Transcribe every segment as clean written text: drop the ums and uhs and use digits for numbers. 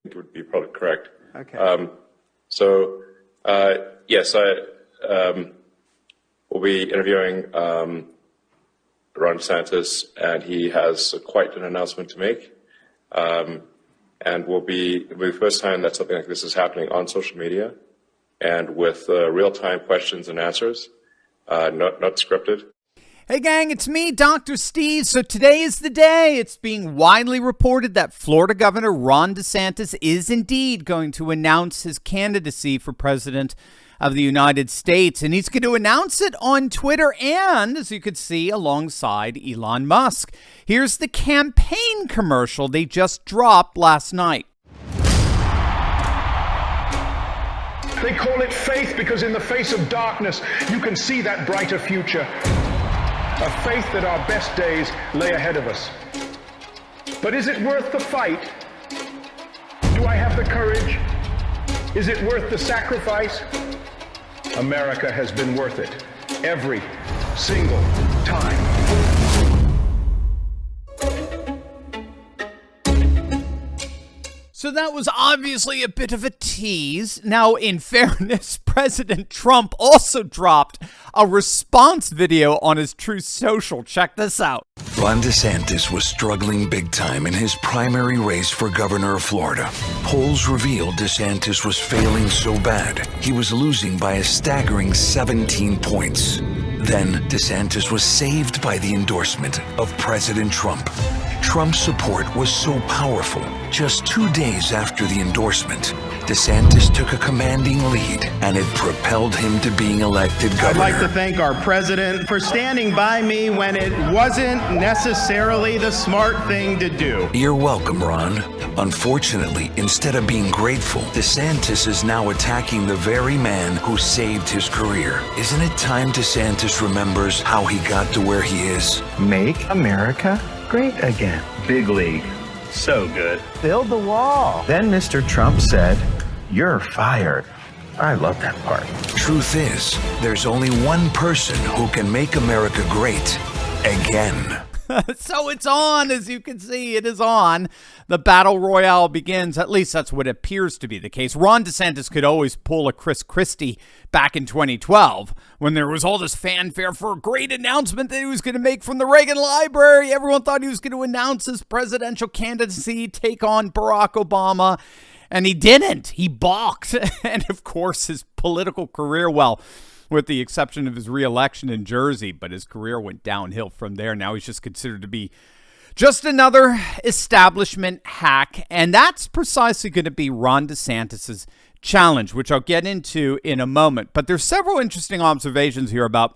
It would be probably correct. Okay. Yes, I will be interviewing Ron DeSantis, and he has quite an announcement to make. And will be the first time that something like this is happening on social media, and with real-time questions and answers, not scripted. Hey gang, it's me, Dr. Steve. So today is the day. It's being widely reported that Florida Governor Ron DeSantis is indeed going to announce his candidacy for president of the United States. And he's going to announce it on Twitter and, as you could see, alongside Elon Musk. Here's the campaign commercial they just dropped last night. They call it faith because in the face of darkness, you can see that brighter future. A faith that our best days lay ahead of us. But is it worth the fight? Do I have the courage? Is it worth the sacrifice? America has been worth it every single time. So that was obviously a bit of a tease. Now, in fairness, President Trump also dropped a response video on his Truth Social. Check this out. Ron DeSantis was struggling big time in his primary race for governor of Florida. Polls revealed DeSantis was failing so bad, he was losing by a staggering 17 points. Then, DeSantis was saved by the endorsement of President Trump. Trump's support was so powerful, just 2 days after the endorsement, DeSantis took a commanding lead, and it propelled him to being elected governor. I'd like to thank our president for standing by me when it wasn't necessarily the smart thing to do. You're welcome, Ron. Unfortunately, instead of being grateful, DeSantis is now attacking the very man who saved his career. Isn't it time DeSantis remembers how he got to where he is? Make America great again. Big league. So good. Build the wall. Then Mr. Trump said, "You're fired." I love that part. Truth is, there's only one person who can make America great again. So it's on, as you can see, it is on. The battle royale begins. At least that's what appears to be the case. Ron DeSantis could always pull a Chris Christie back in 2012 when there was all this fanfare for a great announcement that he was going to make from the Reagan Library. Everyone thought he was going to announce his presidential candidacy, take on Barack Obama, and he didn't. He balked. And of course, his political career, well, with the exception of his re-election in Jersey, but his career went downhill from there. Now he's just considered to be just another establishment hack, and that's precisely going to be Ron DeSantis's challenge, which I'll get into in a moment. But there's several interesting observations here about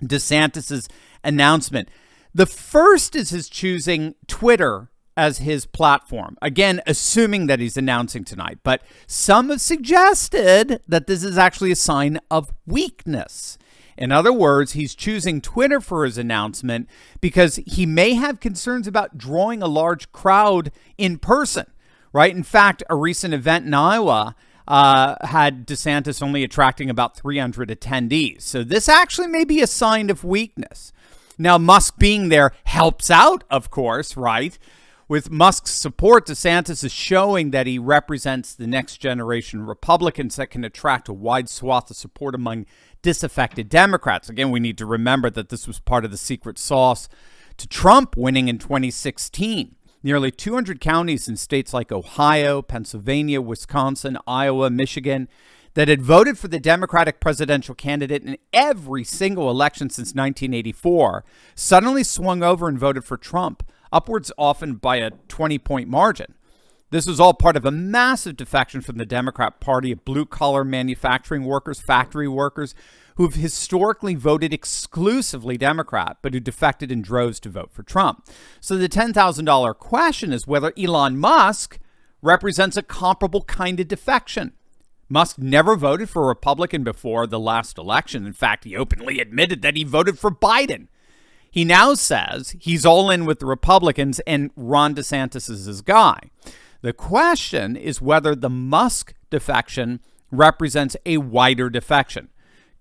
DeSantis's announcement. The first is his choosing Twitter as his platform. Again, assuming that he's announcing tonight. But some have suggested that this is actually a sign of weakness. In other words, he's choosing Twitter for his announcement because he may have concerns about drawing a large crowd in person, right? In fact, a recent event in Iowa had DeSantis only attracting about 300 attendees. So this actually may be a sign of weakness. Now, Musk being there helps out, of course, right? With Musk's support, DeSantis is showing that he represents the next generation Republicans that can attract a wide swath of support among disaffected Democrats. Again, we need to remember that this was part of the secret sauce to Trump winning in 2016. Nearly 200 counties in states like Ohio, Pennsylvania, Wisconsin, Iowa, Michigan that had voted for the Democratic presidential candidate in every single election since 1984 suddenly swung over and voted for Trump, upwards often by a 20-point margin. This was all part of a massive defection from the Democrat Party of blue-collar manufacturing workers, factory workers, who've historically voted exclusively Democrat, but who defected in droves to vote for Trump. So the $10,000 question is whether Elon Musk represents a comparable kind of defection. Musk never voted for a Republican before the last election. In fact, he openly admitted that he voted for Biden. He now says he's all in with the Republicans and Ron DeSantis is his guy. The question is whether the Musk defection represents a wider defection.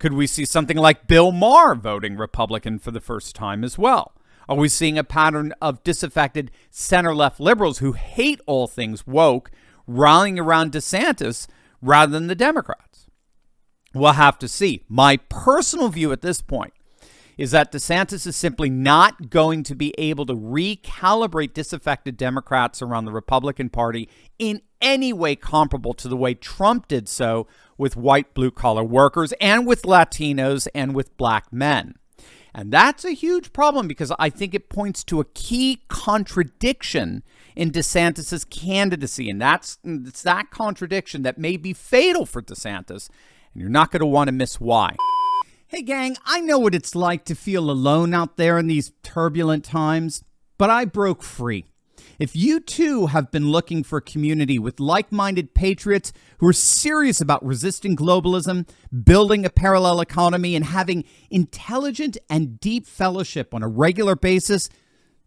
Could we see something like Bill Maher voting Republican for the first time as well? Are we seeing a pattern of disaffected center-left liberals who hate all things woke rallying around DeSantis rather than the Democrats. We'll have to see. My personal view at this point is that DeSantis is simply not going to be able to recalibrate disaffected Democrats around the Republican Party in any way comparable to the way Trump did so with white blue-collar workers and with Latinos and with black men. And that's a huge problem because I think it points to a key contradiction in DeSantis's candidacy. And it's that contradiction that may be fatal for DeSantis. And you're not going to want to miss why. Hey, gang, I know what it's like to feel alone out there in these turbulent times, but I broke free. If you too have been looking for a community with like-minded patriots who are serious about resisting globalism, building a parallel economy, and having intelligent and deep fellowship on a regular basis,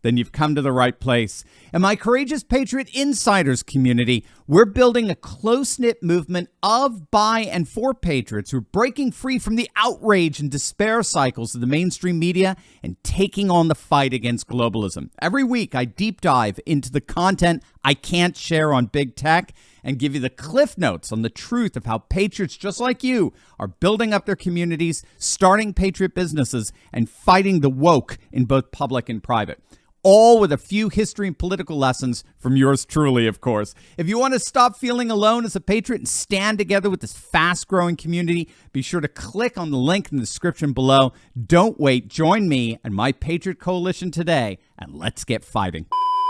then you've come to the right place. In my Courageous Patriot Insiders community, we're building a close-knit movement of, by, and for patriots who are breaking free from the outrage and despair cycles of the mainstream media and taking on the fight against globalism. Every week, I deep dive into the content I can't share on big tech and give you the cliff notes on the truth of how patriots just like you are building up their communities, starting patriot businesses, and fighting the woke in both public and private. All with a few history and political lessons from yours truly, of course. If you want to stop feeling alone as a patriot and stand together with this fast-growing community, be sure to click on the link in the description below. Don't wait. Join me and my Patriot Coalition today, and let's get fighting.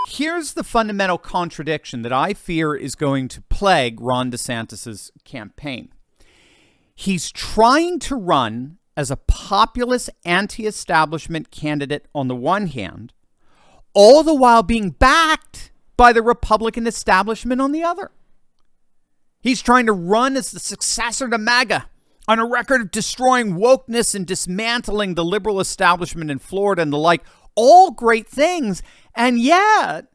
Here's the fundamental contradiction that I fear is going to plague Ron DeSantis' campaign. He's trying to run as a populist anti-establishment candidate on the one hand, all the while being backed by the Republican establishment on the other. He's trying to run as the successor to MAGA on a record of destroying wokeness and dismantling the liberal establishment in Florida and the like. All great things. And yet,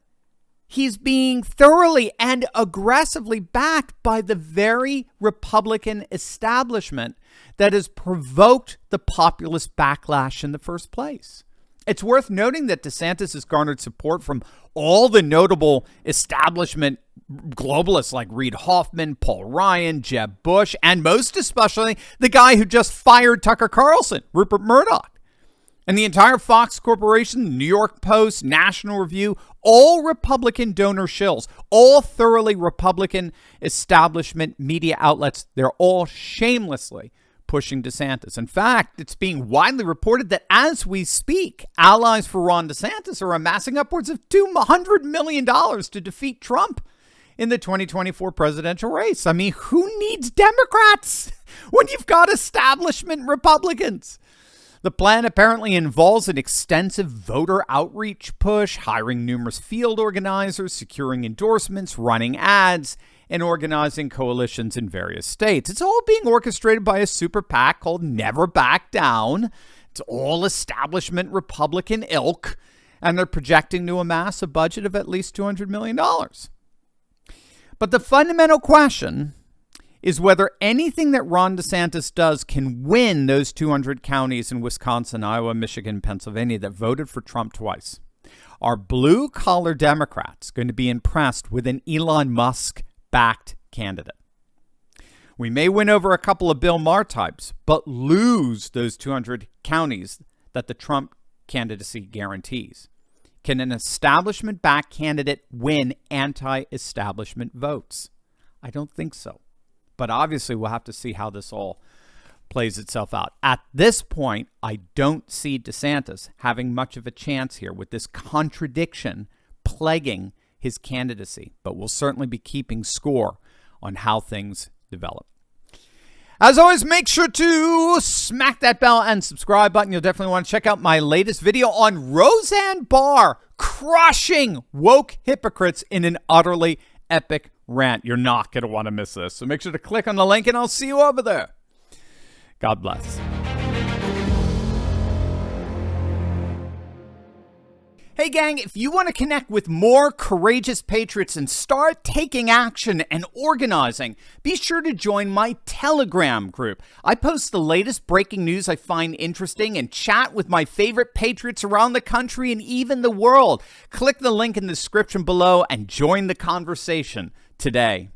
he's being thoroughly and aggressively backed by the very Republican establishment that has provoked the populist backlash in the first place. It's worth noting that DeSantis has garnered support from all the notable establishment globalists like Reid Hoffman, Paul Ryan, Jeb Bush, and most especially the guy who just fired Tucker Carlson, Rupert Murdoch. And the entire Fox Corporation, New York Post, National Review, all Republican donor shills, all thoroughly Republican establishment media outlets, they're all shamelessly pushing DeSantis. In fact, it's being widely reported that as we speak, allies for Ron DeSantis are amassing upwards of $200 million to defeat Trump in the 2024 presidential race. I mean, who needs Democrats when you've got establishment Republicans? The plan apparently involves an extensive voter outreach push, hiring numerous field organizers, securing endorsements, running ads, and organizing coalitions in various states. It's all being orchestrated by a super PAC called Never Back Down. It's all establishment Republican ilk, and they're projecting to amass a budget of at least $200 million. But the fundamental question is whether anything that Ron DeSantis does can win those 200 counties in Wisconsin, Iowa, Michigan, Pennsylvania that voted for Trump twice. Are blue-collar Democrats going to be impressed with an Elon Musk-backed candidate? We may win over a couple of Bill Maher types, but lose those 200 counties that the Trump candidacy guarantees. Can an establishment-backed candidate win anti-establishment votes? I don't think so. But obviously, we'll have to see how this all plays itself out. At this point, I don't see DeSantis having much of a chance here with this contradiction plaguing his candidacy. But we'll certainly be keeping score on how things develop. As always, make sure to smack that bell and subscribe button. You'll definitely want to check out my latest video on Roseanne Barr crushing woke hypocrites in an utterly epic rant. You're not going to want to miss this. So make sure to click on the link and I'll see you over there. God bless. Hey gang, if you want to connect with more courageous patriots and start taking action and organizing, be sure to join my Telegram group. I post the latest breaking news I find interesting and chat with my favorite patriots around the country and even the world. Click the link in the description below and join the conversation today.